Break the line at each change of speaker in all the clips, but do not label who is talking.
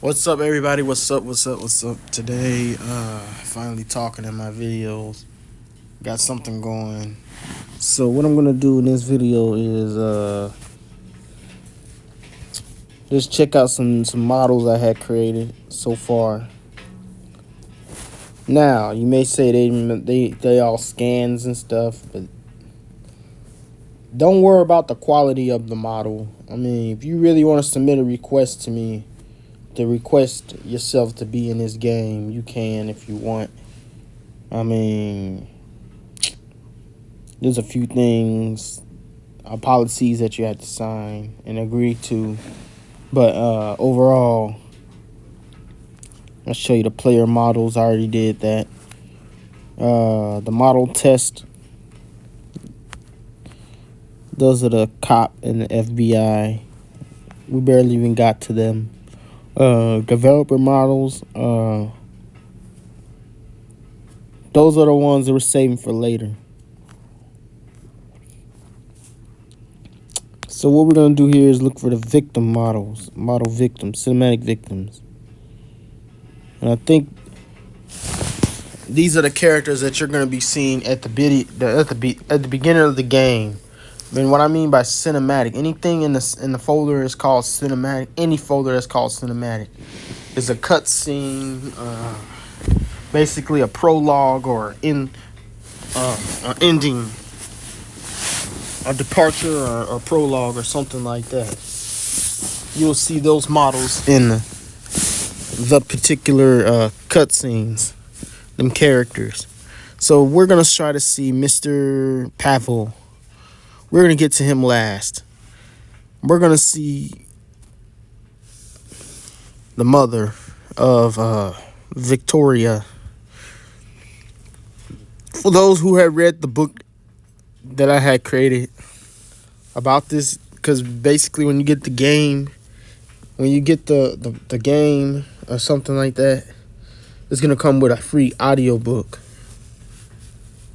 What's up, everybody? What's up? Today, finally talking in my videos. Got something going. So what I'm gonna do in this video is just check out some models I had created so far. Now you may say they all scans and stuff, but don't worry about the quality of the model. I mean, if you really want to submit a request to me to request yourself to be in this game, you can if you want. I mean, there's a few things, policies that you have to sign and agree to. But overall, I'll show you the player models. I already did that. The model test, those are the cop and the FBI. We barely even got to them. Developer models, those are the ones that we're saving for later. So what we're going to do here is look for the victim models, model victims, cinematic victims. And I think these are the characters that you're going to be seeing at the beginning of the game. I mean, what I mean by cinematic, anything in the folder is called cinematic. Any folder that's called cinematic is a cutscene, basically a prologue or an ending, a departure or a prologue or something like that. You'll see those models in the particular cutscenes, them characters. So we're gonna try to see Mr. Pavel. We're gonna get to him last. We're gonna see the mother of Victoria. For those who had read the book that I had created about this, because basically when you get the game, when you get the game or something like that, it's gonna come with a free audiobook,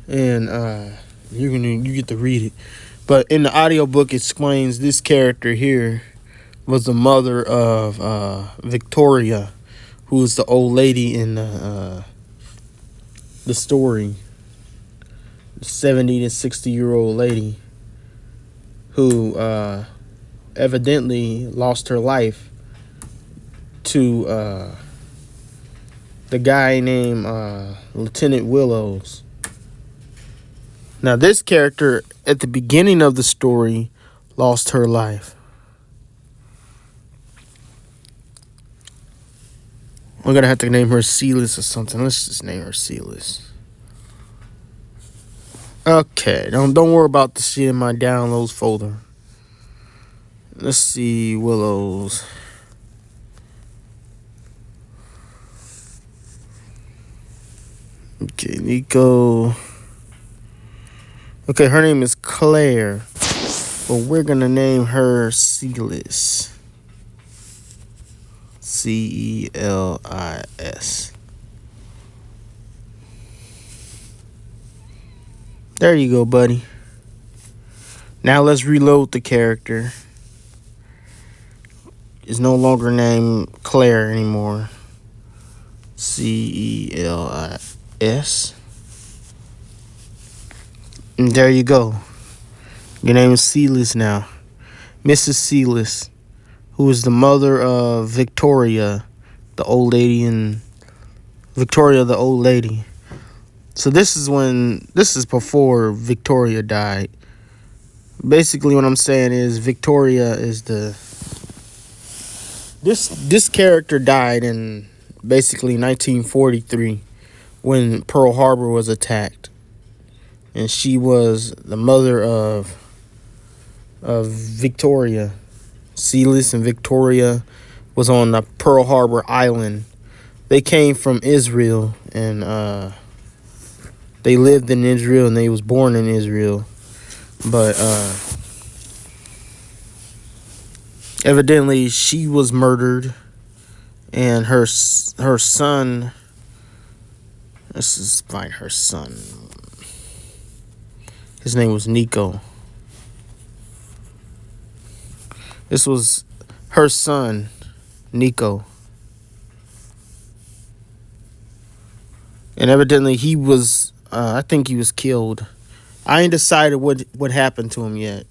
and you get to read it. But in the audiobook, it explains this character here was the mother of Victoria, who is the old lady in the story, the 70 to 60-year-old lady who evidently lost her life to the guy named Lieutenant Willows. Now, this character at the beginning of the story lost her life. I'm gonna have to name her Celis or something. Let's just name her Celis. Okay, don't worry about the shit in my downloads folder. Let's see, Willows. Okay, Nico. Okay, her name is Claire, but we're gonna name her Celis. Celis. There you go, buddy. Now let's reload the character. It's no longer named Claire anymore. Celis. And there you go. Your name is Celis now. Mrs. Celis, who is the mother of Victoria, the old lady in Victoria, the old lady. So this is before Victoria died. Basically what I'm saying is Victoria is this character died in basically 1943 when Pearl Harbor was attacked. And she was the mother of Victoria. Celis and Victoria was on the Pearl Harbor Island. They came from Israel, and they lived in Israel, and they was born in Israel. But evidently she was murdered, and her son. Let's just find her son. His name was Nico. This was her son, Nico. and evidently he was. I think he was killed. I ain't decided what happened to him yet,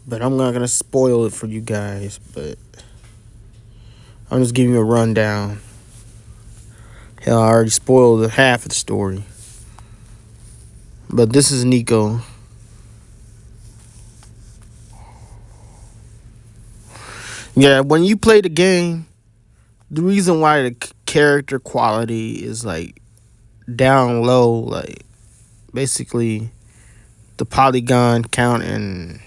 but I'm not gonna spoil it for you guys. But I'm just giving you a rundown. Hell, I already spoiled half of the story. But this is Nico. Yeah, when you play the game, the reason why the character quality is like down low, like basically the polygon count and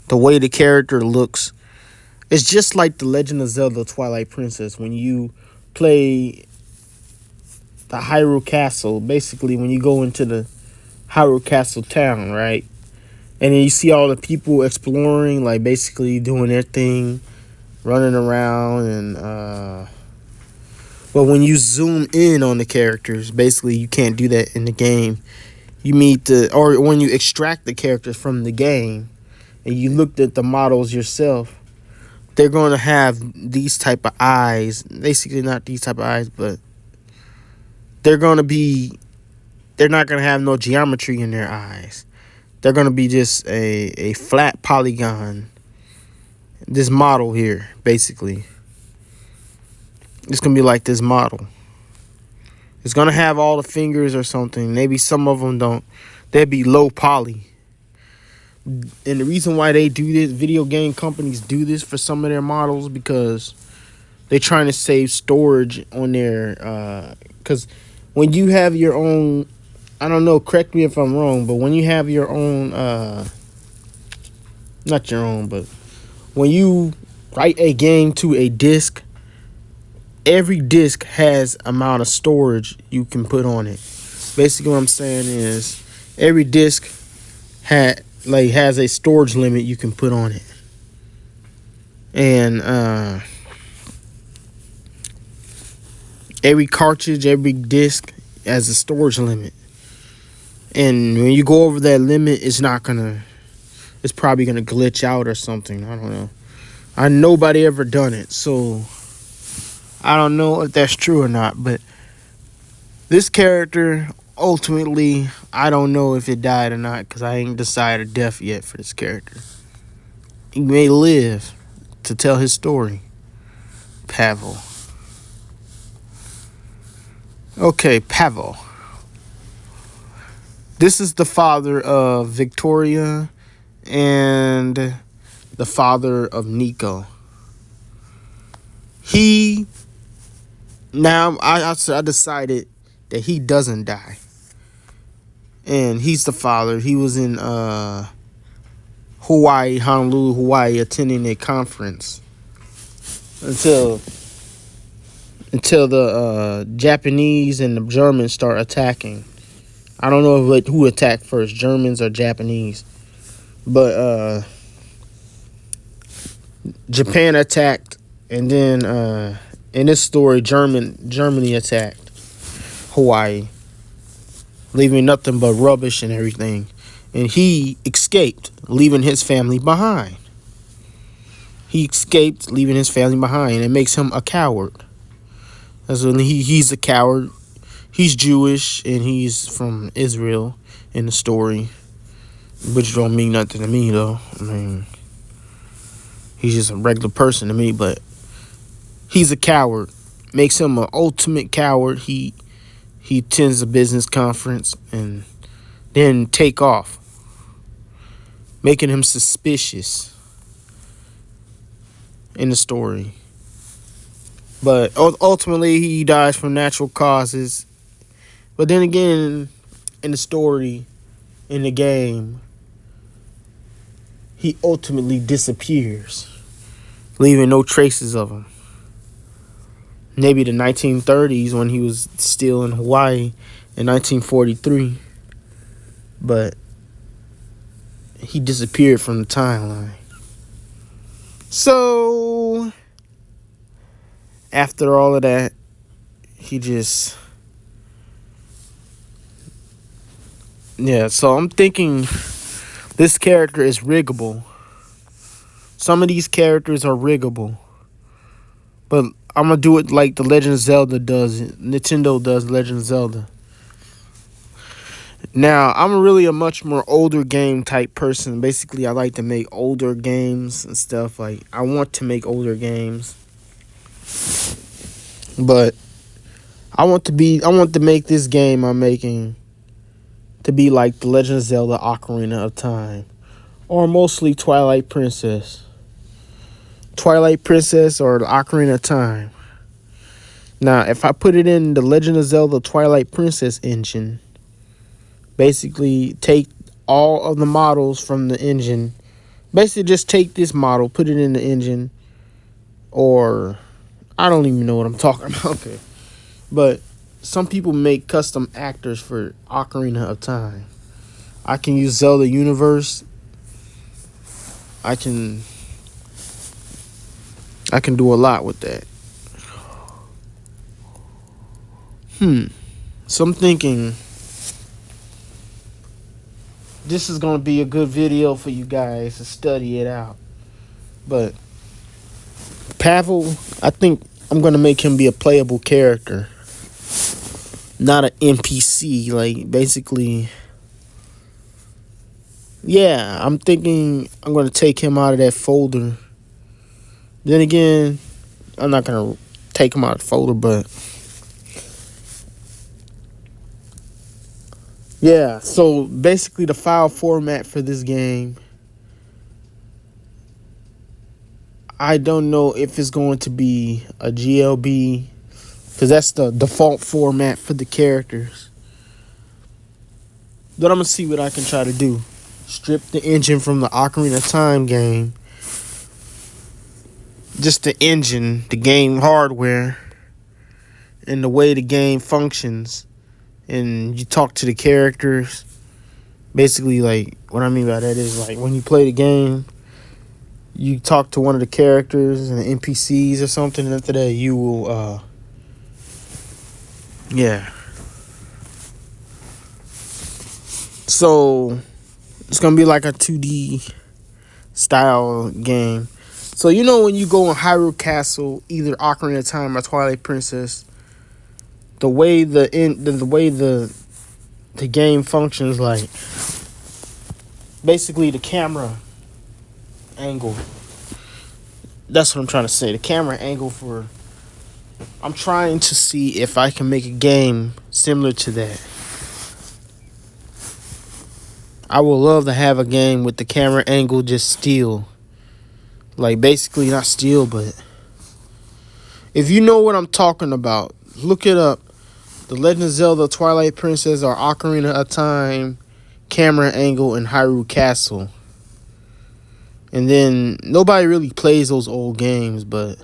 the way the character looks, it's just like the Legend of Zelda Twilight Princess. When you play the Hyrule Castle, basically when you go into the Hyrule Castle town, right? And then you see all the people exploring, like basically doing their thing, running around, and but when you zoom in on the characters, basically you can't do that in the game. You need to, or when you extract the characters from the game and you looked at the models yourself, they're going to have these type of eyes. Basically not these type of eyes, but they're not going to have no geometry in their eyes. They're going to be just a flat polygon. This model here, basically. It's going to be like this model. It's going to have all the fingers or something. Maybe some of them don't. They'd be low poly. And the reason why they do this, video game companies do this for some of their models, because they're trying to save storage on their... Because when you have your own... I don't know, correct me if I'm wrong, but when you have your own... not your own, but when you write a game to a disc, every disc has amount of storage you can put on it. Basically what I'm saying is every disc has a storage limit you can put on it. And every cartridge, every disc has a storage limit. And when you go over that limit, it's probably gonna glitch out or something. I don't know. Nobody ever done it, so I don't know if that's true or not. But this character, ultimately, I don't know if it died or not, because I ain't decided death yet for this character. He may live to tell his story. Pavel. Okay, Pavel. This is the father of Victoria and the father of Nico. I decided that he doesn't die. And he's the father. He was in Honolulu, Hawaii, attending a conference until the Japanese and the Germans start attacking. I don't know who attacked first, Germans or Japanese. But Japan attacked, and then in this story, Germany attacked Hawaii, leaving nothing but rubbish and everything. And he escaped, leaving his family behind. He escaped, leaving his family behind. It makes him a coward. That's when he's a coward. He's Jewish, and he's from Israel in the story, which don't mean nothing to me, though. I mean, he's just a regular person to me, but he's a coward. Makes him an ultimate coward. He attends a business conference and then take off, making him suspicious in the story. But ultimately, he dies from natural causes. But then again, in the story, in the game, he ultimately disappears, leaving no traces of him. Maybe the 1930s, when he was still in Hawaii in 1943. But he disappeared from the timeline. So after all of that, he just... Yeah, so I'm thinking this character is riggable. Some of these characters are riggable. But I'm gonna do it like the Legend of Zelda does. Nintendo does Legend of Zelda. Now, I'm really a much more older game type person. Basically, I like to make older games and stuff. Like, I want to make older games. But I want to make this game I'm making to be like the Legend of Zelda Ocarina of Time. Or mostly Twilight Princess. Twilight Princess or the Ocarina of Time. Now, if I put it in the Legend of Zelda Twilight Princess engine, basically take all of the models from the engine. Basically just take this model, put it in the engine, or I don't even know what I'm talking about. Okay. But some people make custom actors for Ocarina of Time. I can use Zelda Universe. I can do a lot with that. So I'm thinking this is going to be a good video for you guys to study it out. But Pavel, I think I'm going to make him be a playable character. Not an NPC. Like, basically, yeah, I'm thinking I'm going to take him out of that folder. Then again, I'm not going to take him out of the folder, but yeah, so basically the file format for this game, I don't know if it's going to be a GLB, because that's the default format for the characters. But I'm going to see what I can try to do. Strip the engine from the Ocarina of Time game. Just the engine, the game hardware, and the way the game functions. And you talk to the characters. Basically, like, what I mean by that is, like, when you play the game, you talk to one of the characters and the NPCs or something, and after that, you will, yeah. So, it's going to be like a 2D style game. So, you know, when you go in Hyrule Castle, either Ocarina of Time or Twilight Princess, the way the game functions, like, basically the camera angle. That's what I'm trying to say. The camera angle for... I'm trying to see if I can make a game similar to that. I would love to have a game with the camera angle just still. Like, basically not still, but... If you know what I'm talking about, look it up. The Legend of Zelda Twilight Princess or Ocarina of Time camera angle in Hyrule Castle. And then nobody really plays those old games, but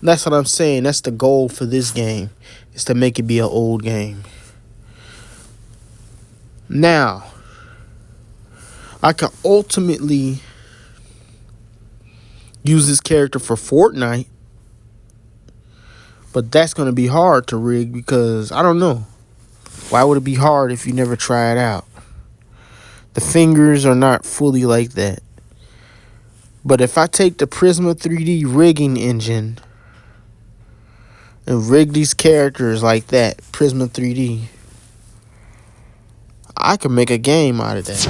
that's what I'm saying. That's the goal for this game, is to make it be an old game. Now, I can ultimately use this character for Fortnite, but that's going to be hard to rig because, I don't know. Why would it be hard if you never try it out? The fingers are not fully like that. But if I take the Prisma 3D rigging engine and rig these characters like that, Prisma 3D, I can make a game out of that.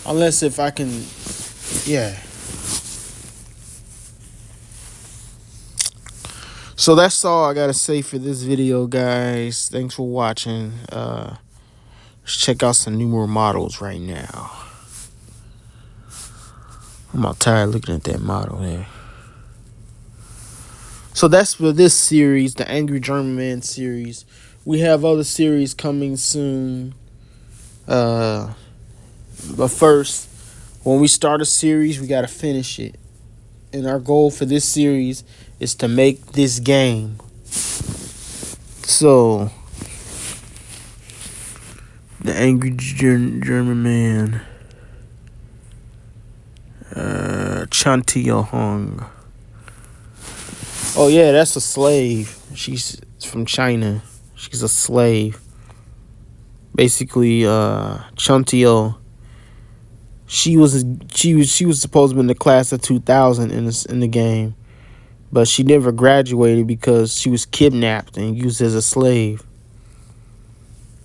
Unless if I can, yeah. So that's all I gotta say for this video, guys. Thanks for watching. Let's check out some newer models right now. I'm all tired looking at that model there. So that's for this series, the Angry German Man series. We have other series coming soon. But first, when we start a series, we gotta finish it. And our goal for this series is to make this game. So, the Angry German Man. Chantio Hong. Oh yeah, that's a slave. She's from China. She's a slave. Basically, Chantio. She was supposed to be in the class of 2000 in the game, but she never graduated because she was kidnapped and used as a slave.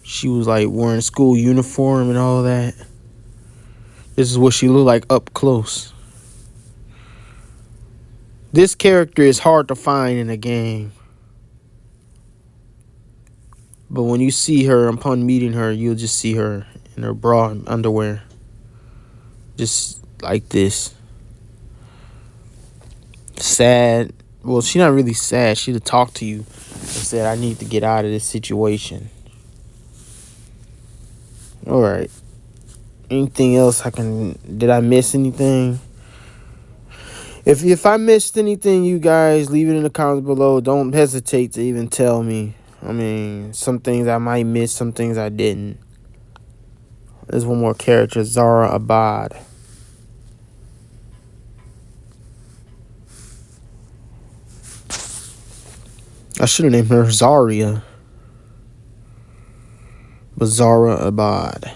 She was like wearing school uniform and all that. This is what she looked like up close. This character is hard to find in a game. But when you see her, upon meeting her, you'll just see her in her bra and underwear. Just like this. Sad. Well, she's not really sad. She'd have talked to you and said, I need to get out of this situation. Alright. Anything else did I miss anything? If I missed anything, you guys, leave it in the comments below. Don't hesitate to even tell me. I mean, some things I might miss, some things I didn't. There's one more character, Zara Abad. I should have named her Zaria. But Zara Abad.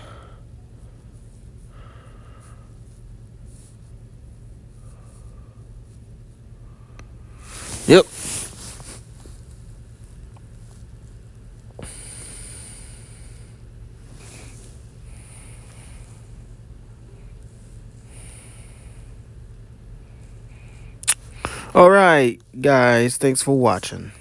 Yep. All right, guys. Thanks for watching.